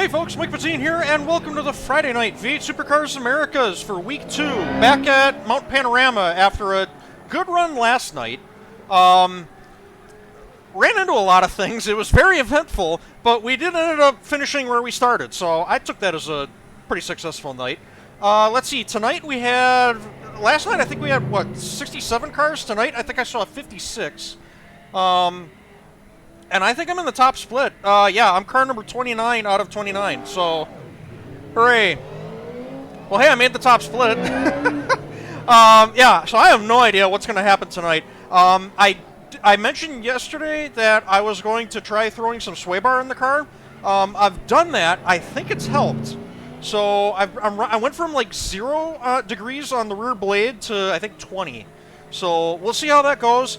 Hey folks, Mike Pazzini here, and welcome to the Friday Night V8 Supercars Americas for Week 2, back at Mount Panorama after a good run last night. Ran into a lot of things. It was very eventful, but we did end up finishing where we started, so I took that as a pretty successful night. Let's see, tonight we had... Last night I think we had, what, 67 cars? Tonight I think I saw 56. And I think I'm in the top split. Yeah, I'm car number 29 out of 29, so hooray. Well, hey, I made the top split. Yeah, so I have no idea what's going to happen tonight. I mentioned yesterday that I was going to try throwing some sway bar in the car. I've done that. I think it's helped. So I went from like 0 degrees on the rear blade to, I think, 20. So we'll see how that goes.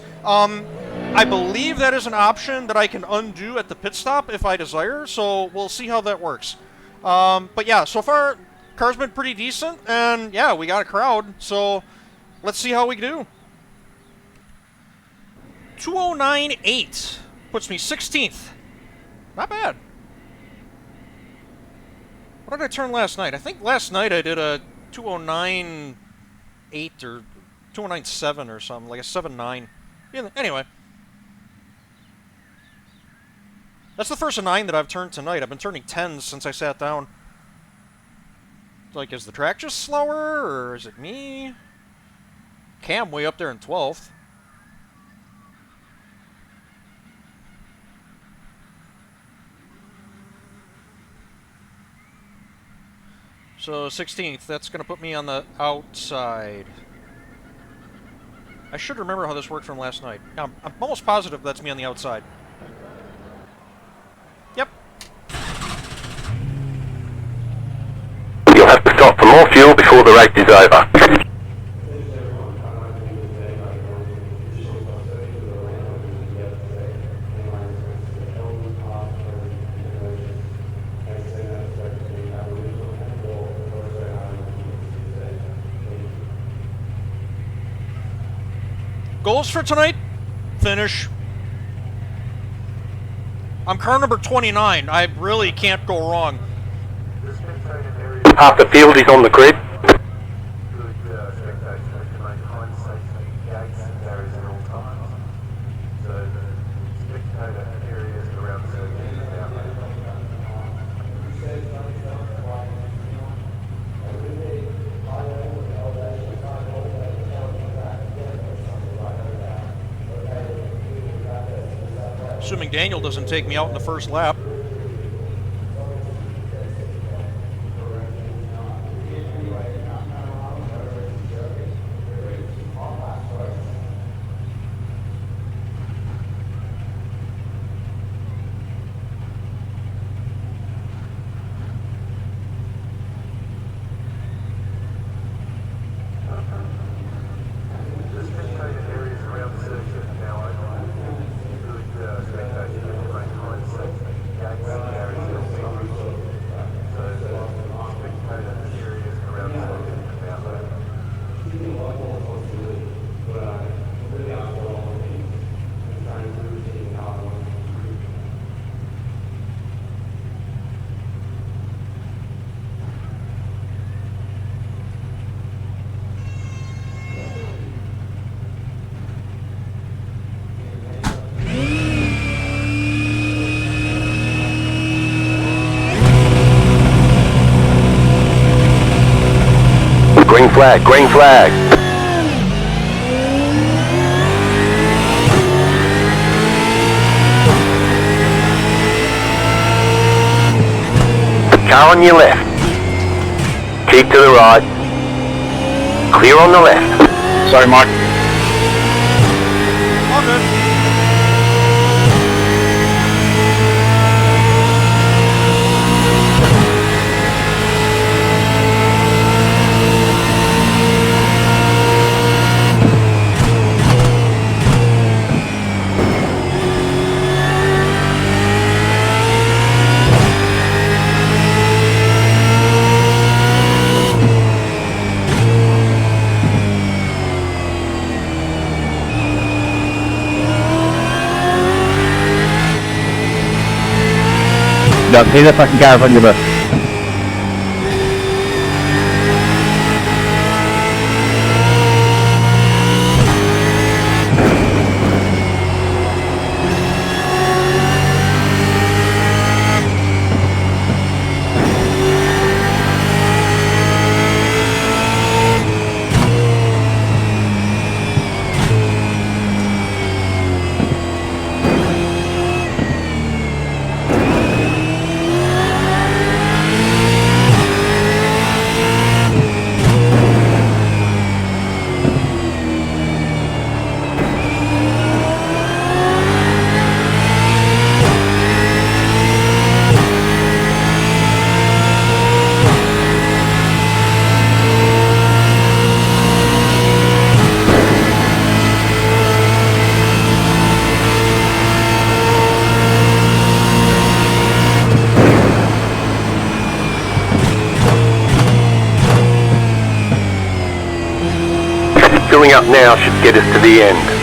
I believe that is an option that I can undo at the pit stop if I desire, so we'll see how that works. But yeah, so far, car's been pretty decent, and yeah, we got a crowd, so let's see how we do. 2098 puts me 16th. Not bad. What did I turn last night? I think last night I did a 2098 or 2097 or something, like a 7.9. Yeah, anyway. That's the first of 9 that I've turned tonight. I've been turning 10s since I sat down. Like, is the track just slower, or is it me? Cam way up there in 12th. So, 16th. That's going to put me on the outside. I should remember how this worked from last night. I'm almost positive that's me on the outside. Yep. You'll have to stop for more fuel before the race is over. Goals for tonight? Finish. I'm car number 29. I really can't go wrong. Half the field is on the grid. Assuming Daniel doesn't take me out in the first lap. Green flag, green flag. Car on your left. Keep to the right. Clear on the left. Sorry, Mike. All good. up. He's a fucking car in front of you, bro. Filling up now should get us to the end.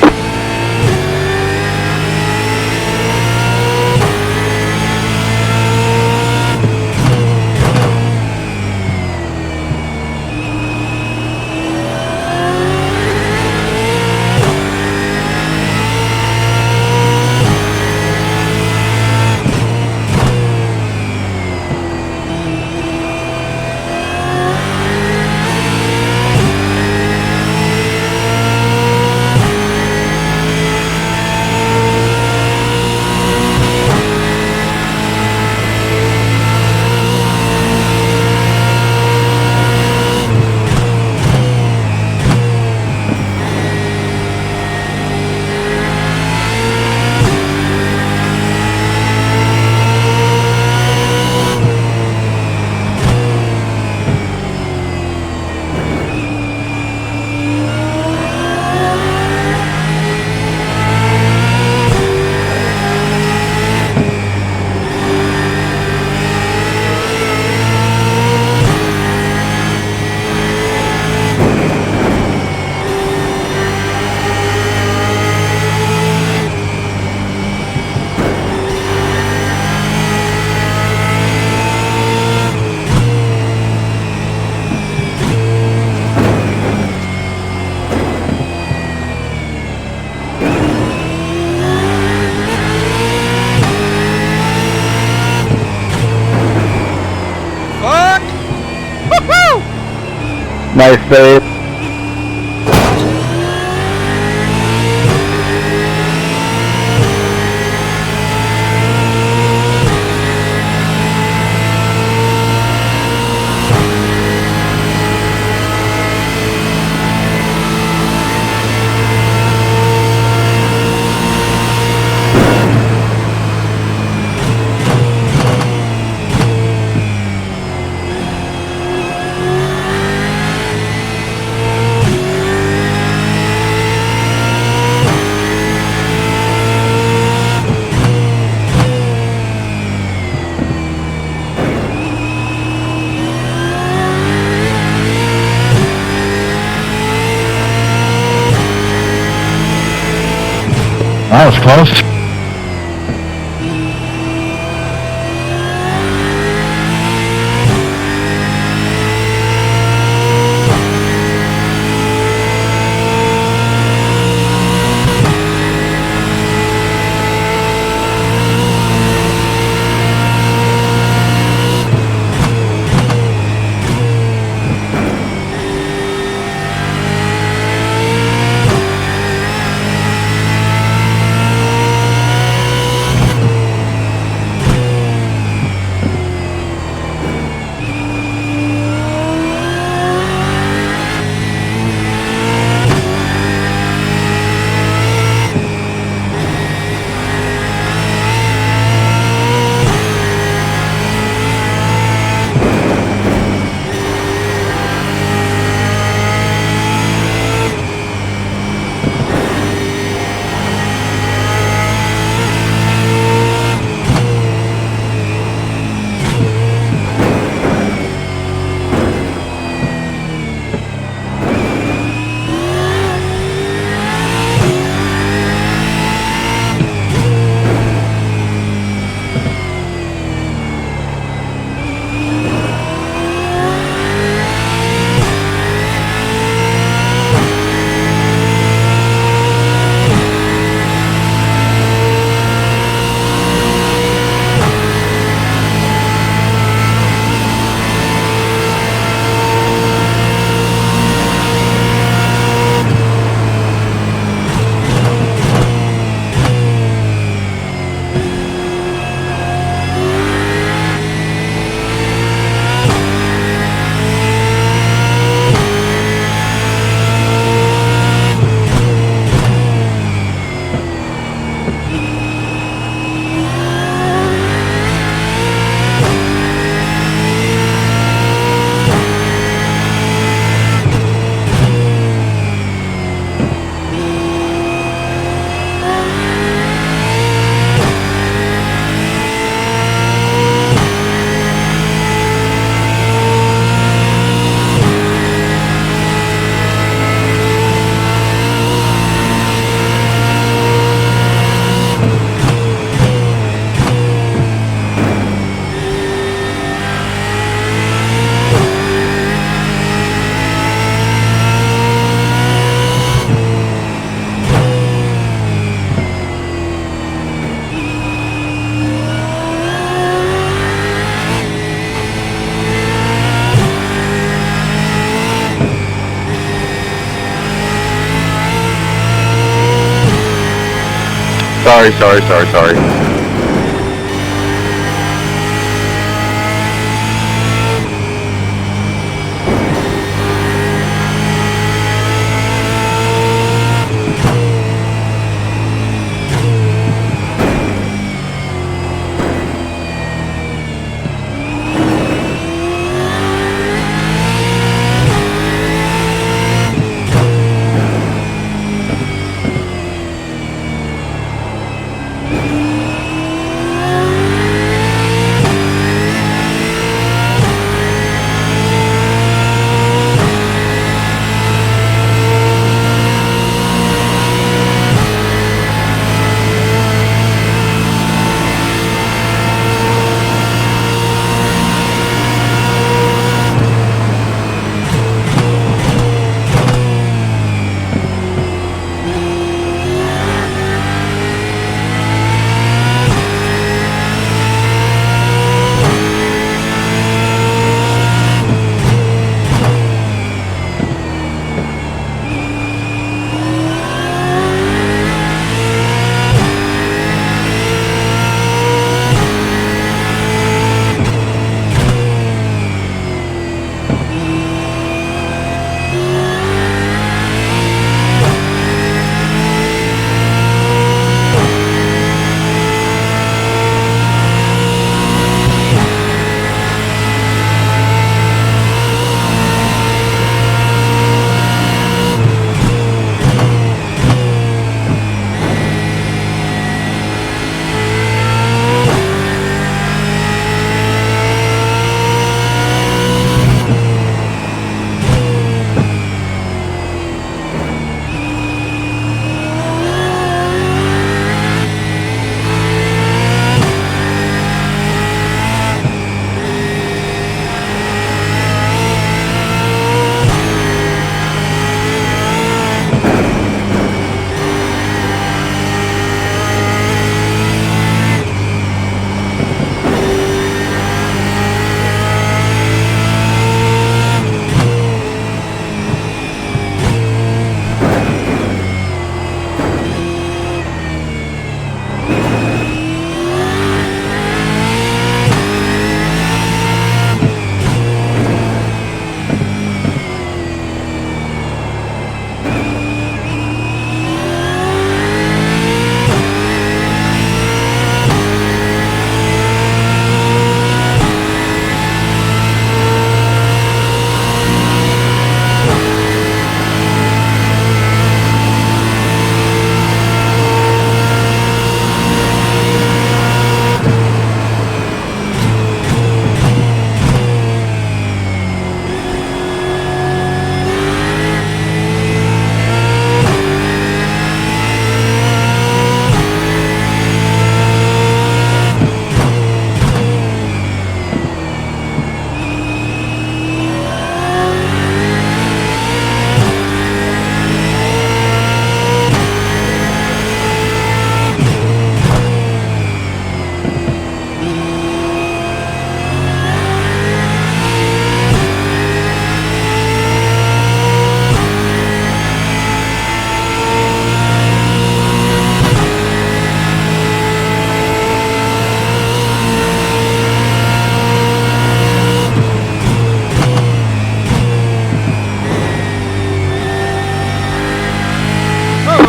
Nice, babe. That was close. Sorry.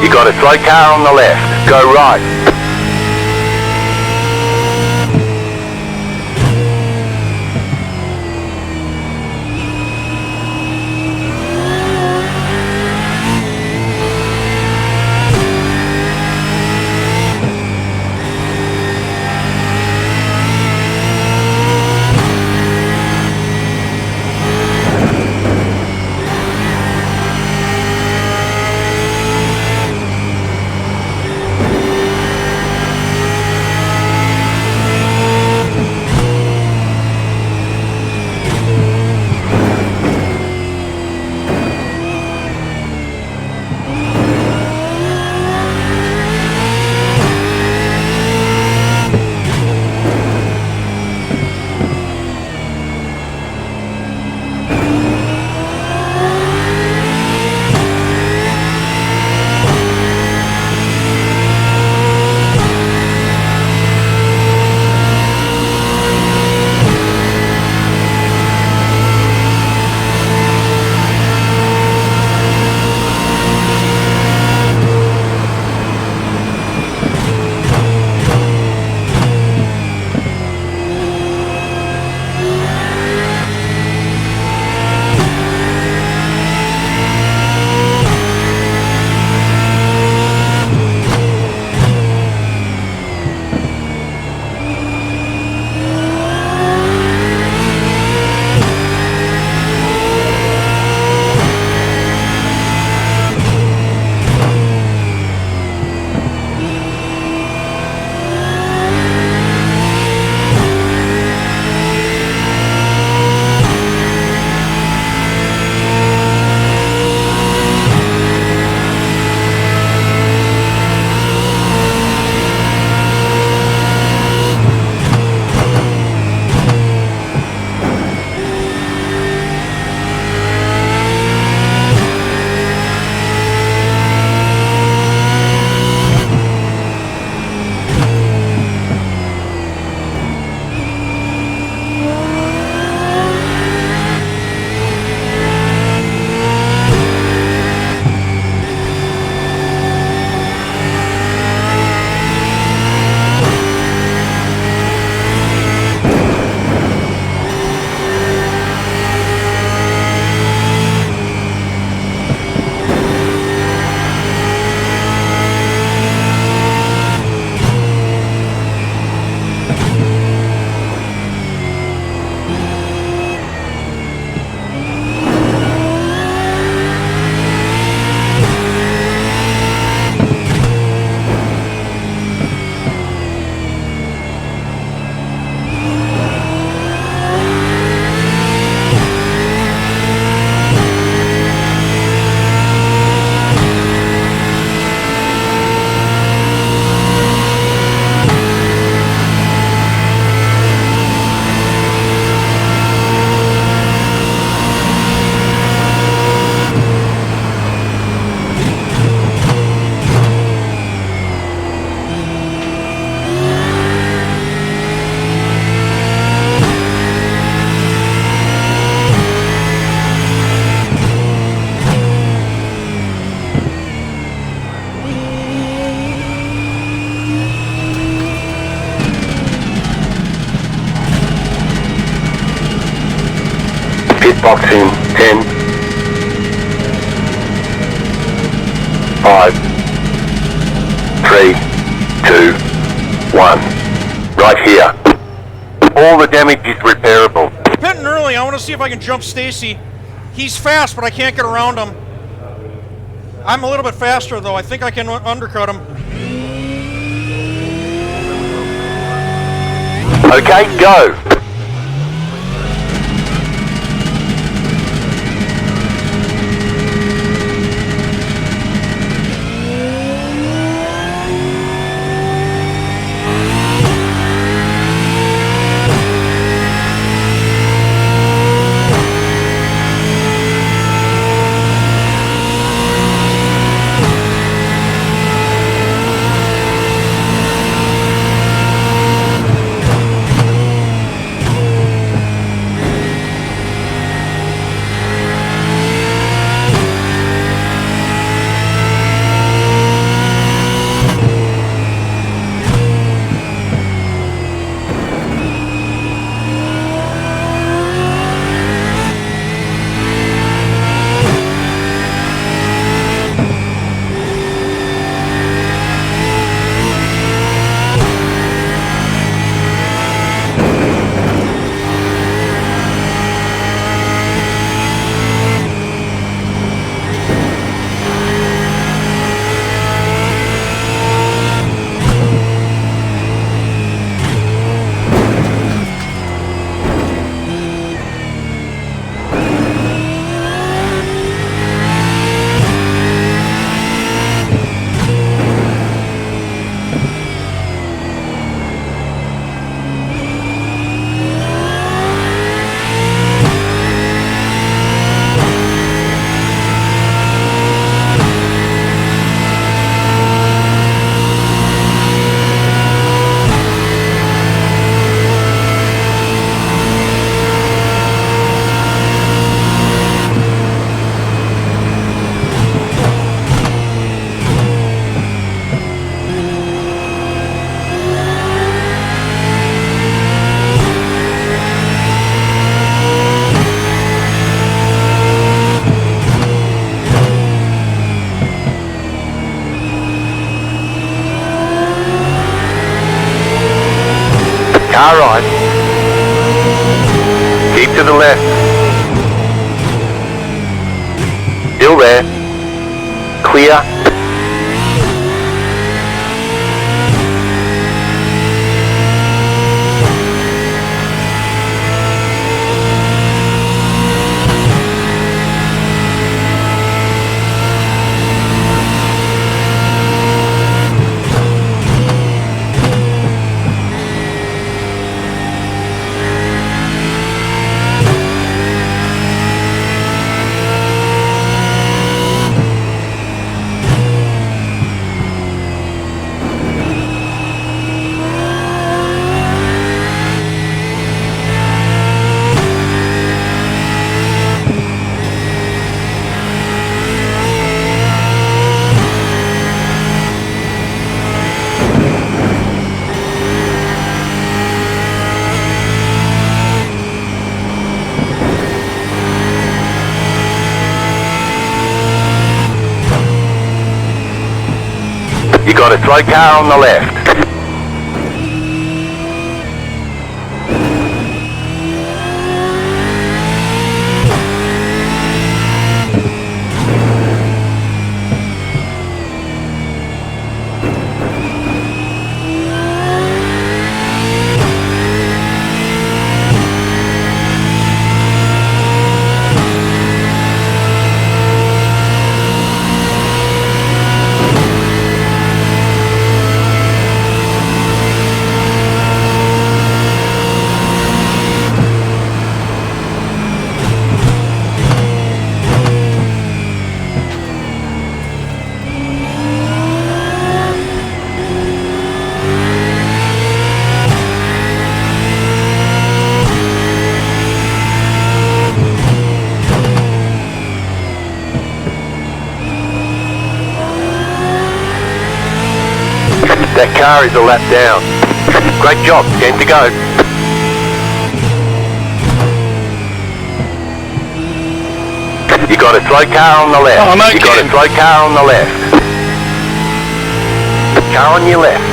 You got a slow car on the left. Go right. Pit box in 10, 5, 3, 2, 1. Right here. All the damage is repairable. Pitting early. I want to see if I can jump Stacy. He's fast, but I can't get around him. I'm a little bit faster, though. I think I can undercut him. Okay, go. Car right. Keep to the left. Still there. Clear. You got a slow car on the left. That car is a lap down. Great job, 10 to go. got a slow car on the left. Oh, no You got a kidding. slow car on the left. Car on your left.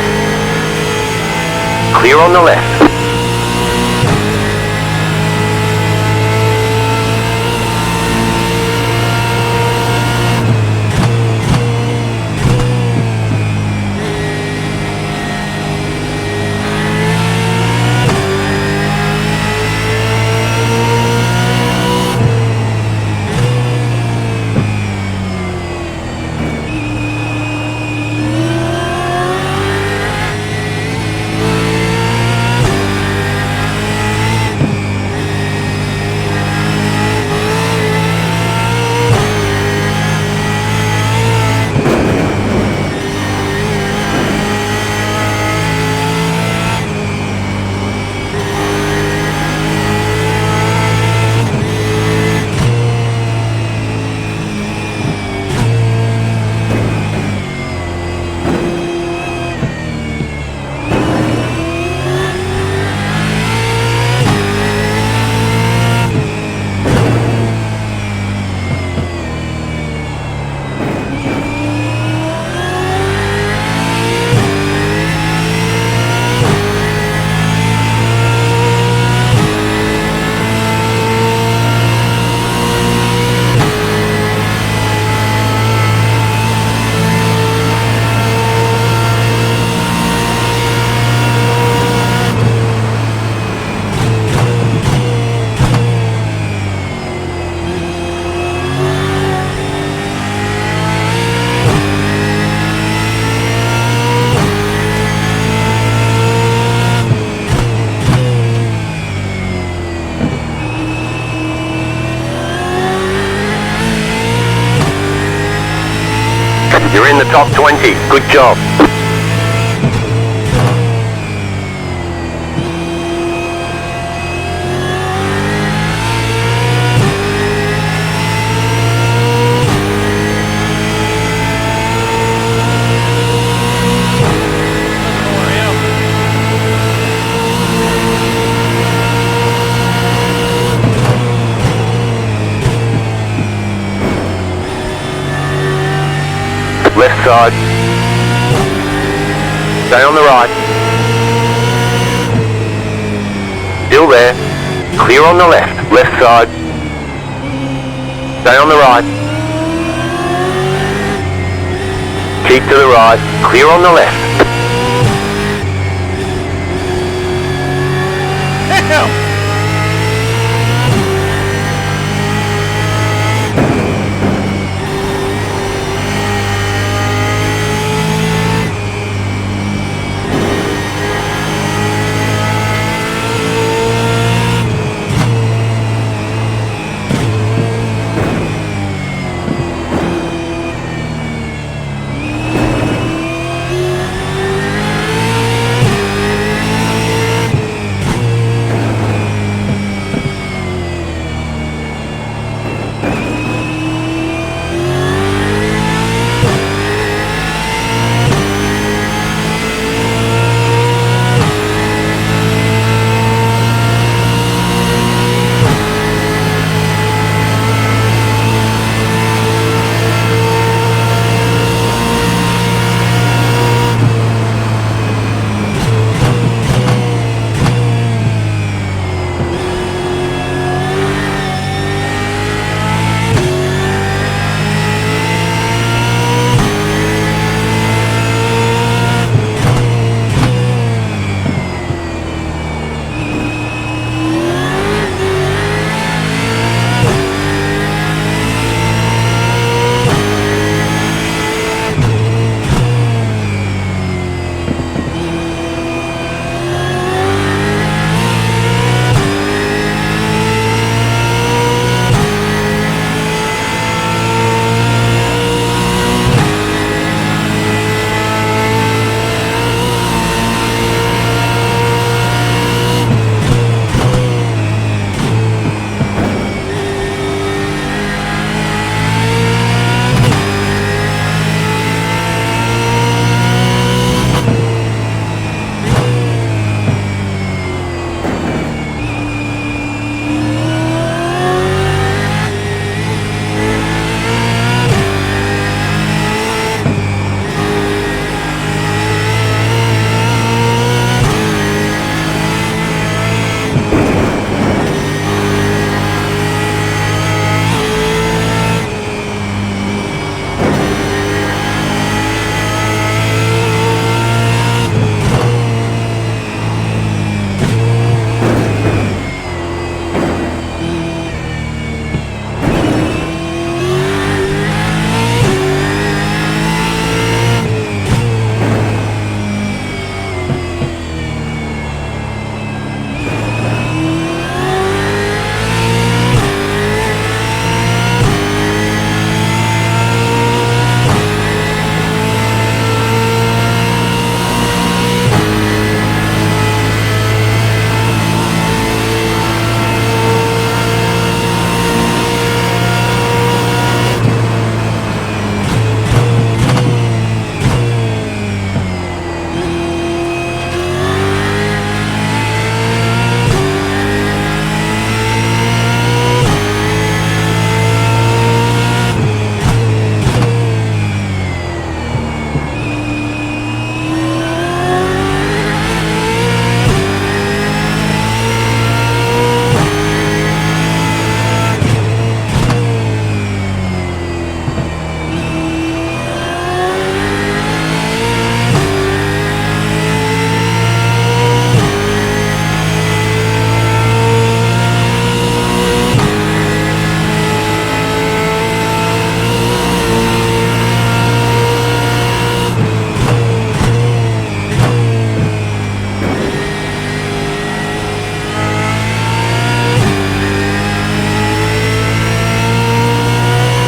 Clear on the left. You're in the top 20. Good job. Left side. Stay on the right. Still there. Clear on the left. Left side. Stay on the right. Keep to the right. Clear on the left. Damn!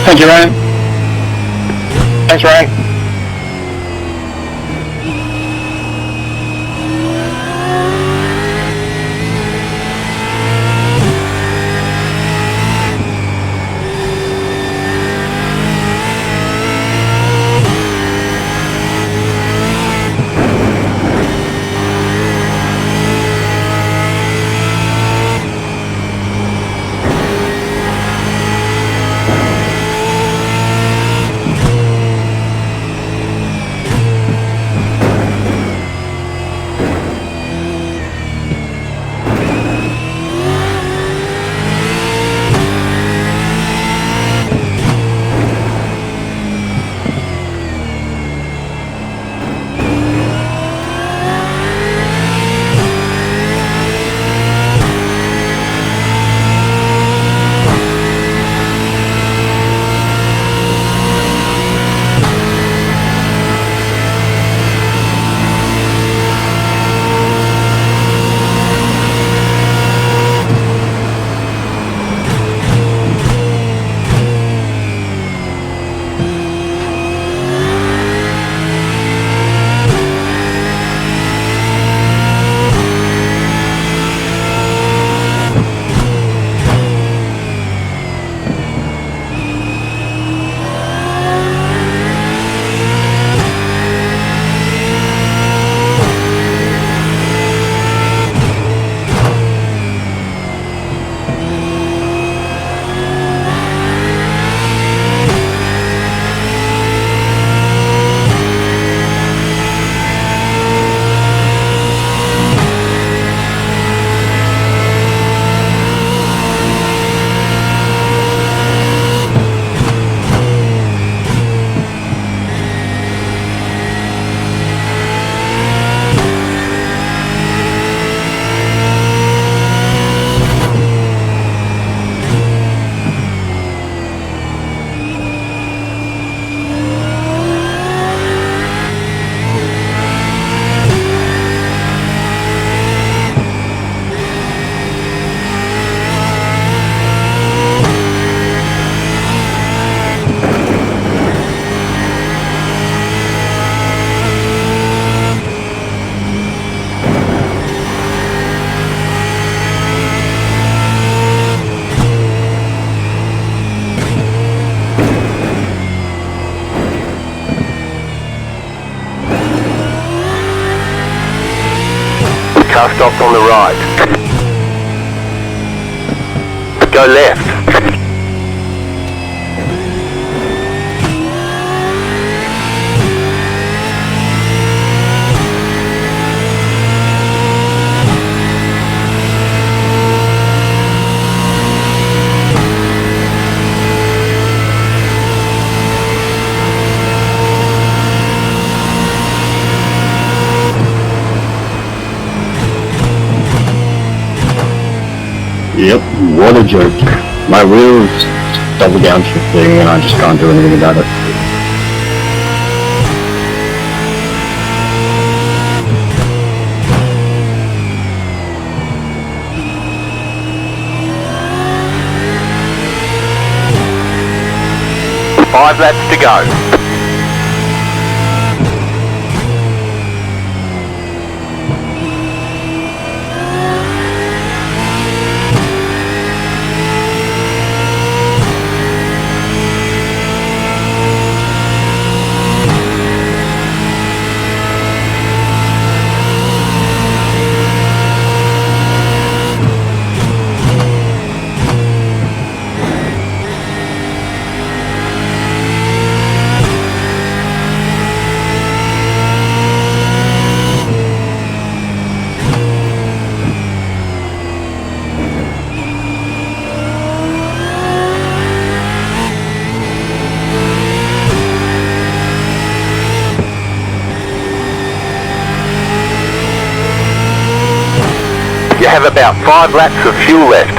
Thank you, Ryan. Thanks, Ryan. Car stopped on the right. Go left. Yep, what a jerk. My wheels double downshifting and I just can't do anything about it. Five laps to go. You have about 5 laps of fuel left.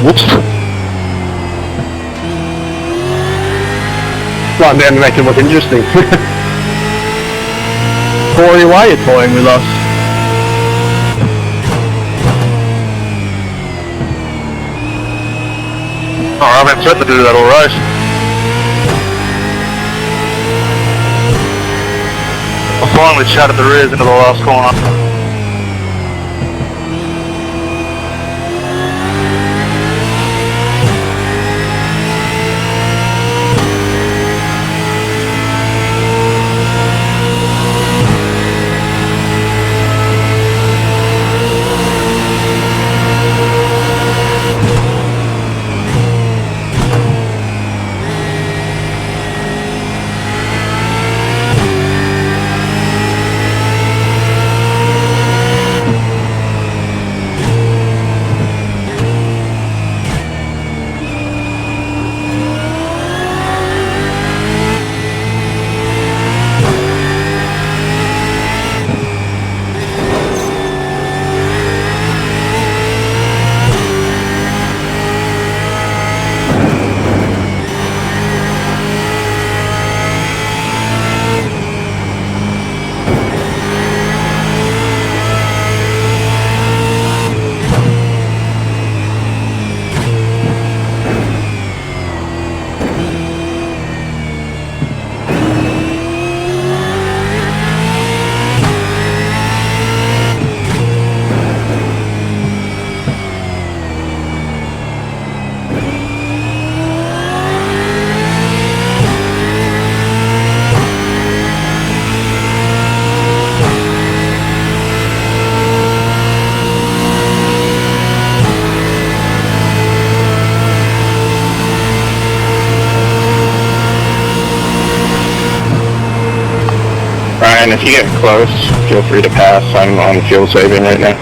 Whoops. Well, then to make it look interesting. Corey, why are you toying with us? Oh, I've been set to do that all race. I finally shattered the rears into the last corner. Ryan, if you get close, feel free to pass. I'm on fuel saving right now.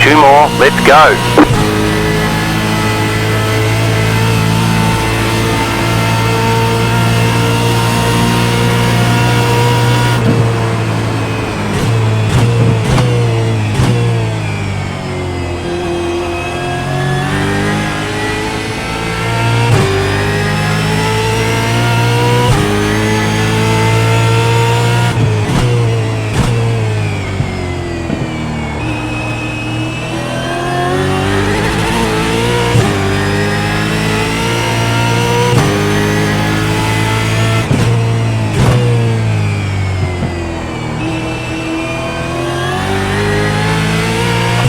Two more, let's go.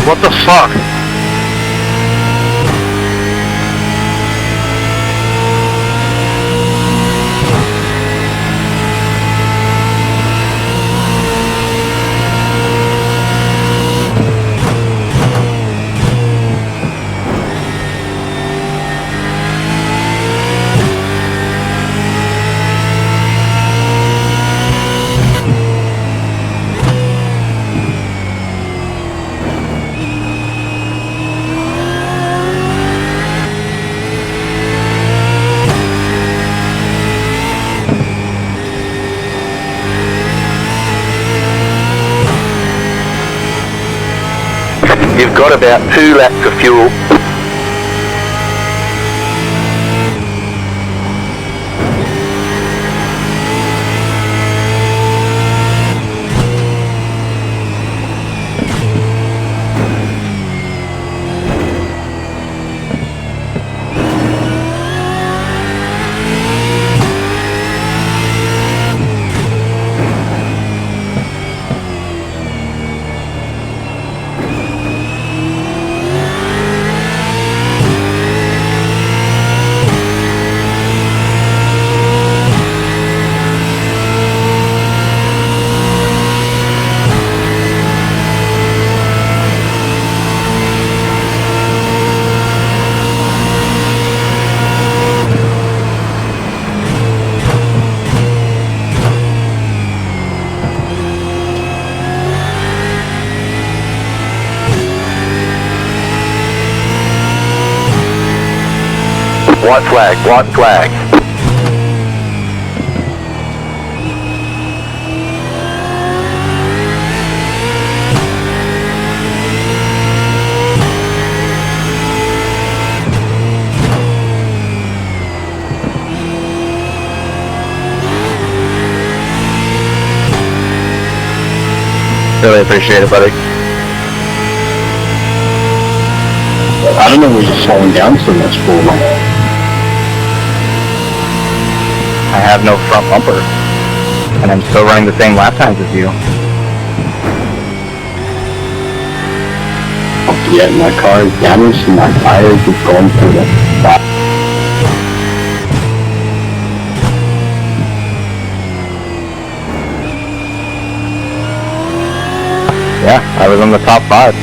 What the fuck? got about 2 laps of fuel. White flag, white flag. Really appreciate it, buddy. I don't know where you're slowing down so much for. I have no front bumper, and I'm still running the same lap times as you. Yeah, my car is damaged and my tires is going through the spot. Yeah, I was in the top 5.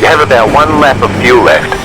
You have about 1 lap of fuel left.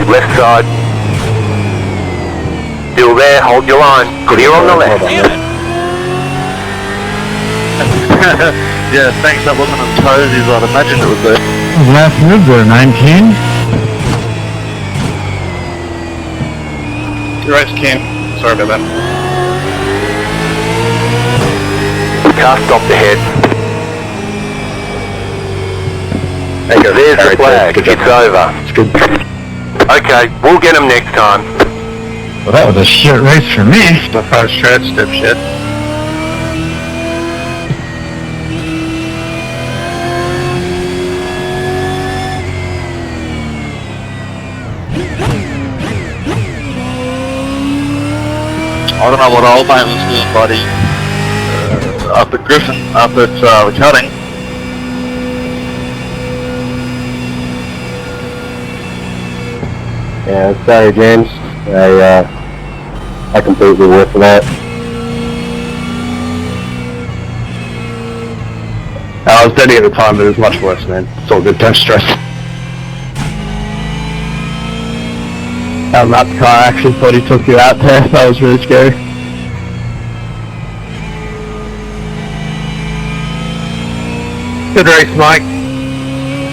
Left side. Still there, hold your line. Clear on the left. Damn it! Yeah, thanks, that wasn't as cozy as I'd imagined it would be. Last move there, 19. You're right, Cam. Sorry about that. Car stopped ahead. There's the flag. It's over. It's good. Okay, we'll get them next time. Well, that was a shit race for me. My first stretch, dipshit. I don't know what old mate was doing, buddy. Up at Griffin, up at the cutting. Yeah, sorry, James. I completely work for that. I was steady at the time, but it was much worse, man. It's all good, don't stress. That car actually thought he took you out there. That was really scary. Good race, Mike.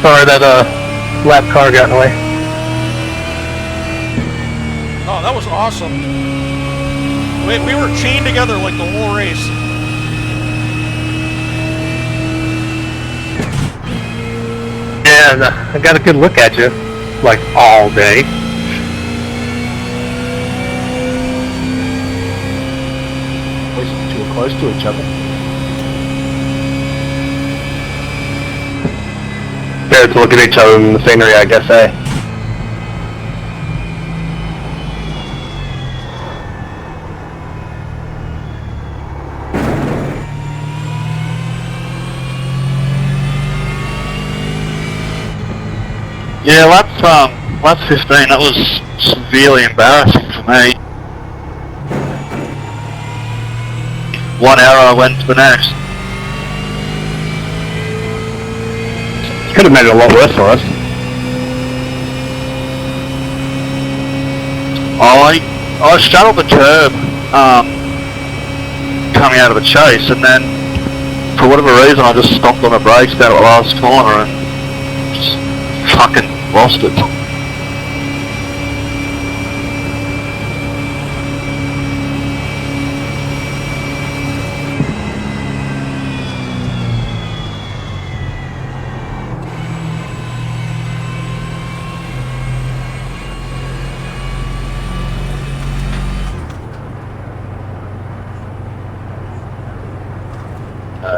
Sorry that lap car got in the way. Oh, that was awesome. We were chained together like the whole race. Yeah, I got a good look at you, like all day. Too close to each other. spirits look at each other in the scenery, I guess, eh? Yeah, lap 15, that was severely embarrassing for me. 1 hour I went to the next. Could have made it a lot worse for us. I straddled the curb coming out of the chase, and then for whatever reason I just stomped on the brakes down at the last corner and just fucking lost it.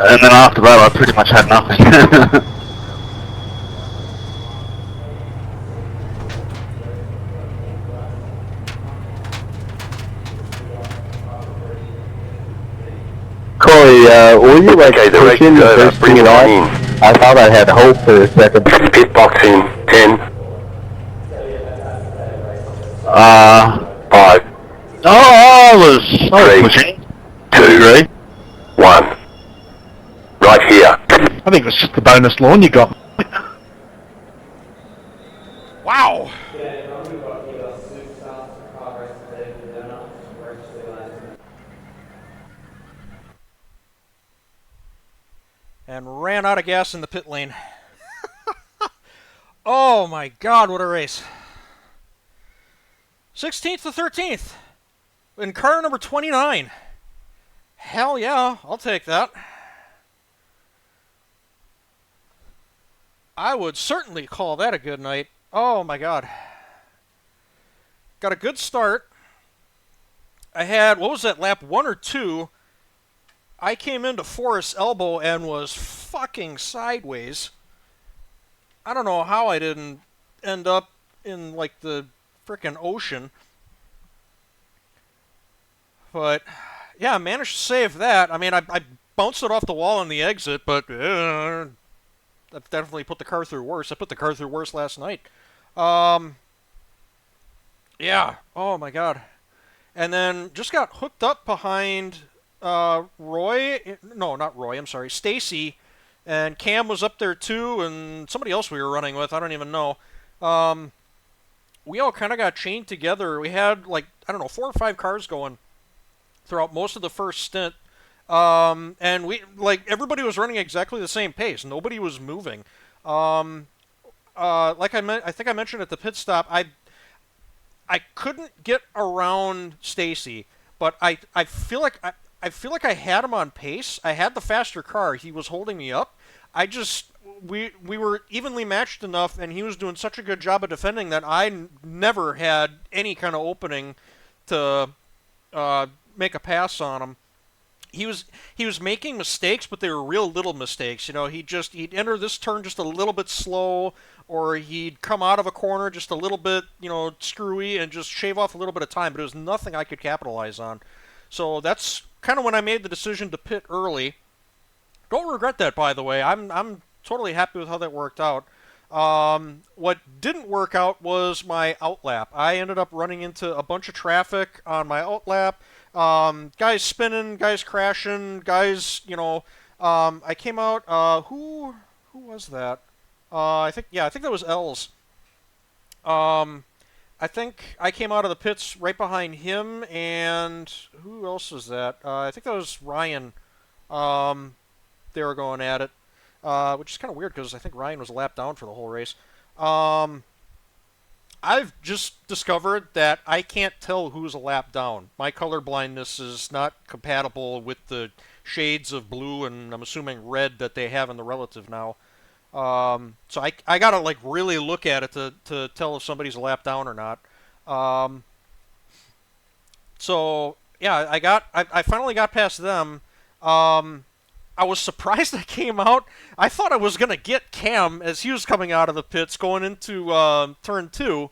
And then after that I pretty much had nothing. Corey, were you like Okay, the race pushing is the over. first Bring thing it at all? on in. I thought I had hope for a second. Pit box in 10, Uh, 5, I was pushing. 2, 1. Right here. I think it was just the bonus lawn you got. Wow. And ran out of gas in the pit lane. Oh my god, what a race. 16th to 13th. In car number 29. Hell yeah, I'll take that. I would certainly call that a good night. Oh my god. Got a good start. I had, what was that, lap 1 or 2? I came into Forrest's elbow and was fucking sideways. I don't know how I didn't end up in, like, the frickin' ocean. But, yeah, I managed to save that. I mean, I bounced it off the wall on the exit, but I've definitely put the car through worse. I put the car through worse last night. Yeah, oh my god. And then just got hooked up behind Roy. No, not Roy, I'm sorry. Stacy. And Cam was up there too, and somebody else we were running with, I don't even know. We all kind of got chained together. We had, like, I don't know, 4 or 5 cars going throughout most of the first stint. And we, like, everybody was running exactly the same pace. Nobody was moving. Like I think I mentioned at the pit stop, I couldn't get around Stacy, but I feel like I feel like I had him on pace. I had the faster car. He was holding me up. We were evenly matched enough, and he was doing such a good job of defending that I never had any kind of opening to make a pass on him. He was making mistakes, but they were real little mistakes. You know, he'd enter this turn just a little bit slow, or he'd come out of a corner just a little bit, you know, screwy, and just shave off a little bit of time. But it was nothing I could capitalize on. So that's kind of when I made the decision to pit early. Don't regret that, by the way. I'm totally happy with how that worked out. What didn't work out was my outlap. I ended up running into a bunch of traffic on my outlap. Guys spinning, guys crashing, guys, you know, I came out, who was that? I think that was Els. I think I came out of the pits right behind him, and who else was that? I think that was Ryan. They were going at it, which is kind of weird because I think Ryan was a lap down for the whole race. I've just discovered that I can't tell who's a lap down. My color blindness is not compatible with the shades of blue and I'm assuming red that they have in the relative now. So I gotta like really look at it to tell if somebody's a lap down or not. So yeah, I finally got past them. I was surprised I came out. I thought I was gonna get Cam as he was coming out of the pits going into turn 2,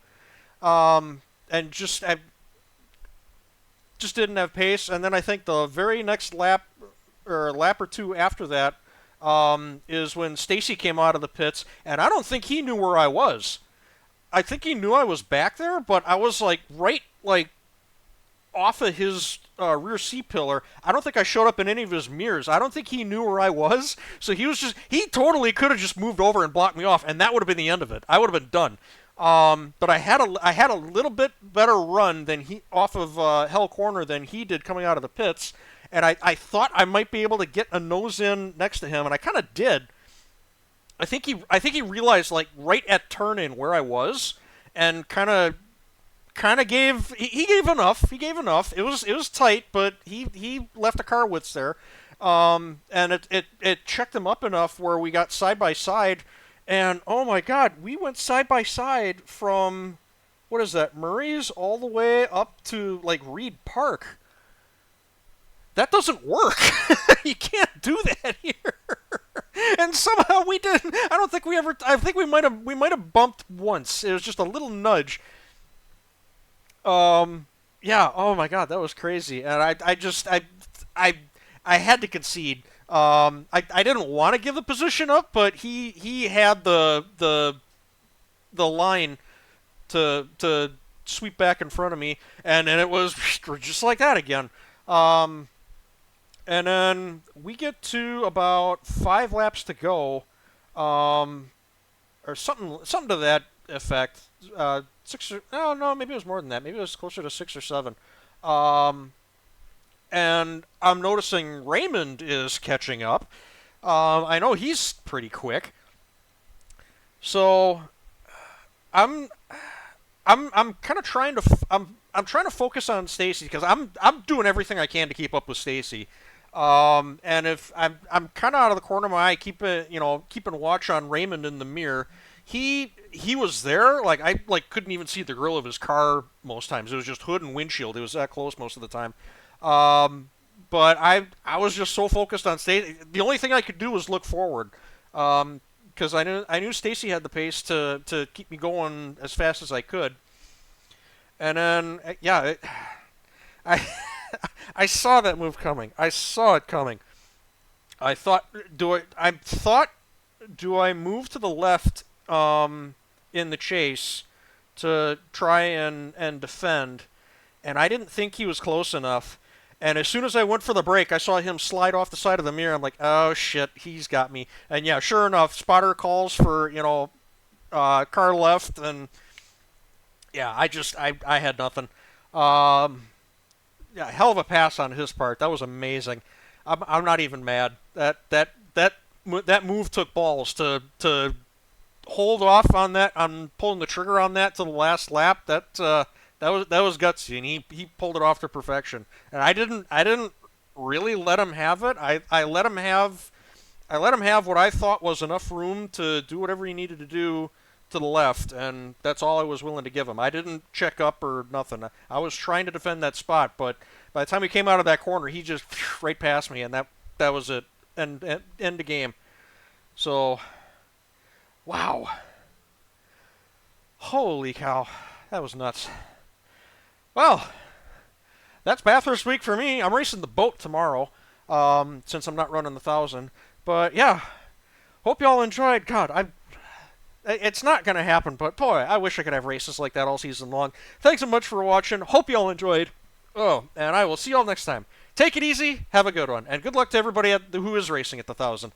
and I just didn't have pace. And then I think the very next lap or lap or two after that is when Stacy came out of the pits, and I don't think he knew where I was. I think he knew I was back there, but I was right off of his rear C-pillar. I don't think I showed up in any of his mirrors. I don't think he knew where I was, so he totally could have just moved over and blocked me off, and that would have been the end of it. I would have been done. But I had a little bit better run than he off of Hell Corner than he did coming out of the pits, and I thought I might be able to get a nose in next to him, and I kind of did. I think he realized right at turn in where I was, and kind of gave enough. He gave enough. It was tight, but he left a car width there, and it checked him up enough where we got side by side, and oh my God, we went side by side from what is that, Murray's all the way up to Reed Park. That doesn't work. You can't do that here. And somehow we didn't. I don't think we ever. I think we might have bumped once. It was just a little nudge. Yeah. Oh my God, that was crazy. And I had to concede. I didn't want to give the position up, but he had the line to sweep back in front of me, and it was just like that again. And then we get to about 5 laps to go, or something to that effect. 6 or no, maybe it was more than that. Maybe it was closer to 6 or 7. And I'm noticing Raymond is catching up. I know he's pretty quick. So I'm kind of trying to I'm trying to focus on Stacy because I'm doing everything I can to keep up with Stacy. And if I'm kind of out of the corner of my eye, keeping watch on Raymond in the mirror. He was there. I couldn't even see the grill of his car most times. It was just hood and windshield. It was that close most of the time. But I was just so focused on Stacy. The only thing I could do was look forward. Because I knew Stacy had the pace to keep me going as fast as I could. And then I saw that move coming. I saw it coming. I thought, do I move to the left in the chase to try and defend? And I didn't think he was close enough. And as soon as I went for the brake, I saw him slide off the side of the mirror. I'm like, oh shit, he's got me. And yeah, sure enough, spotter calls for car left, and yeah, I had nothing. Yeah, hell of a pass on his part. That was amazing. I'm not even mad. That move took balls to hold off on that, on pulling the trigger on that to the last lap. That was gutsy, and he pulled it off to perfection. And I didn't really let him have it. I let him have what I thought was enough room to do whatever he needed to do to the left, and that's all I was willing to give him. I didn't check up or nothing. I was trying to defend that spot, but by the time he came out of that corner, he just right past me, and that was it. End of game. So, wow. Holy cow. That was nuts. Well, that's Bathurst week for me. I'm racing the boat tomorrow, since I'm not running the 1,000. But yeah, hope y'all enjoyed. God, it's not going to happen, but boy, I wish I could have races like that all season long. Thanks so much for watching. Hope y'all enjoyed. Oh, and I will see y'all next time. Take it easy. Have a good one. And good luck to everybody who is racing at the 1,000.